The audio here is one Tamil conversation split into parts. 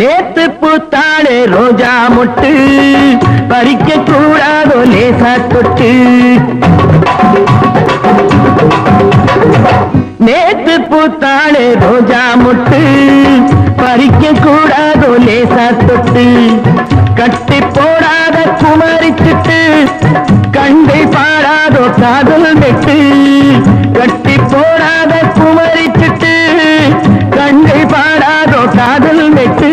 நேத்து பூத்தாளே ரோஜா மொட்டு பறிக்க கூடாதோ லேசா தொட்டு. நேத்து பூத்தாளே ரோஜா மொட்டு பறிக்க கூடாதோ லேசா தொட்டு. கட்டி போடாத குமரிச்சிட்டு கண்டை பாடாதோ காதல் நெட்டு. கட்டி போடாத குமரிச்சிட்டு கண்டை பாடாதோ காதல் நெட்டு.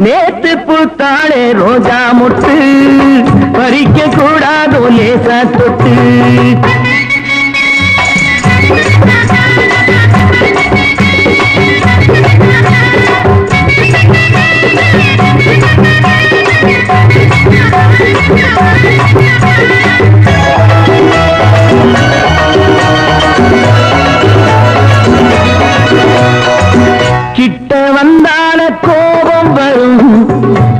நேத்து பூத்தாளே ரோஜா மொட்டு பறிக்க கூடாதோ லேசா தொட்டு. கிட்ட வந்தால கோபம் வரும்,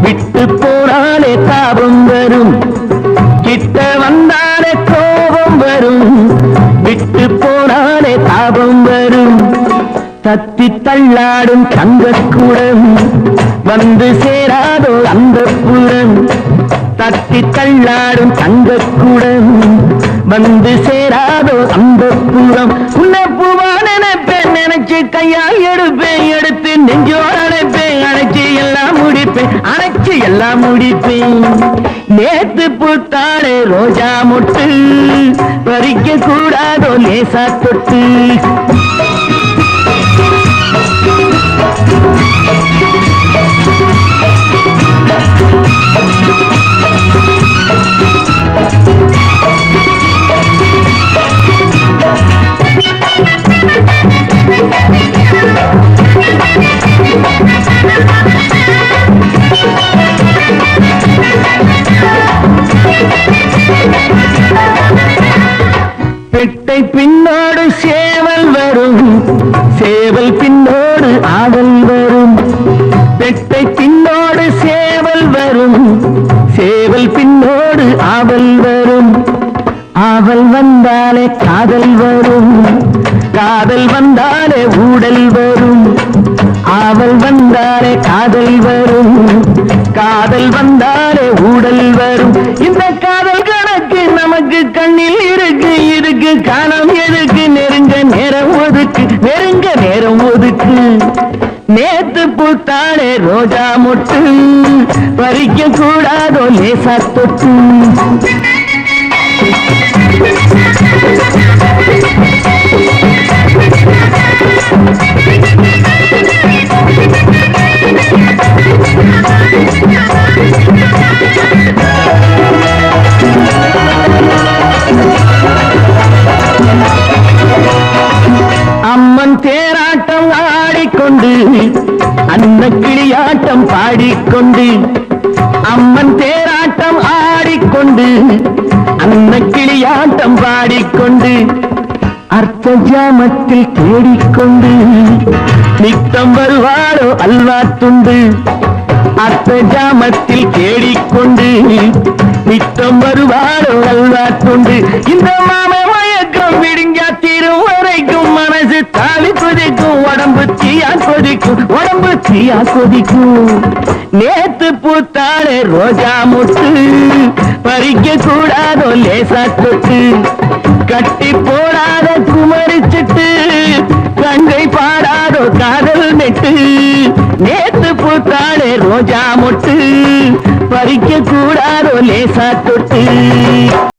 விட்டு போனாலே தாபம் வரும். கிட்ட வந்தாலே கோபம் வரும், விட்டு போனாலே தாபம் வரும். தத்தி தள்ளாடும் தங்கக்கூடம் வந்து சேராதோ அந்த புறம். தத்தி தள்ளாடும் தங்கக்கூடம் வந்து சேராதோ அந்த புறம். உன்னப்புவா நினைப்பேன், நினைச்சு கையால் எடுப்பேன், எடுத்து நெஞ்சோடு அணைப்பேன், அணைச்சு எல்லாம் முடிப்பேன், அணைச்சு எல்லாம் முடிப்பேன். நேத்து பூத்தாளே ரோஜா மொட்டு பறிக்க கூடாதோ லேசா தொட்டு. பெட்டை பின்னோடு சேவல் வரும், சேவல் பின்னோடு ஆவல் வரும். பெட்டை பின்னோடு சேவல் வரும், சேவல் பின்னோடு ஆவல் வரும். ஆவல் வந்தாலே காதல் வரும், காதல் வந்தாலே ஊடல் வரும். ஆவல் வந்தாலே காதல் வரும், காதல் வந்தாலே ஊடல் வரும். இந்த காதல் கணக்கு நமக்கு கண்ணில் இருக்கு, இருக்கு காலம் எதுக்கு? நெருங்க நேரம் ஒதுக்கு, நெருங்க நேரம் ஒதுக்கு. நேத்து பூத்தாளே ரோஜா மொட்டு பறிக்க கூடாதோ லேசா தொட்டு. அம்மன் தேராட்டம் ஆடிக்கொண்டு அன்ன கிளியாட்டம் பாடிக்கொண்டு. அம்மன் தேராட்டம் ஆடிக்கொண்டு அன்ன கிளியாட்டம் பாடிக்கொண்டு. அர்த்த ஜாமத்தில் தேடிக்கொண்டு நித்தம் வருவாளோ அல்வா துண்டு. அர்த்த ஜாமத்தில் தேடிக்கொண்டு நித்தம் வருவாளோ அல்வா துண்டு. இந்த மாம மயக்கம் விடுங்கா தீரும் வரைக்கும் மனசு தாலி கொதிக்கும், உடம்பு தீயா கொதிக்கும், உடம்பு தீயா கொதிக்கும். நேத்து பூத்தாளே ரோஜா மொட்டு பறிக்க கூடாதோ லேசா தொட்டு. கட்டி போடாத குமரிச்சிட்டு கங்கை பாடாதோ காதல் நெட்டு. நேத்து பூத்தாளே ரோஜா மொட்டு பறிக்க கூடாதோ லேசா தொட்டு.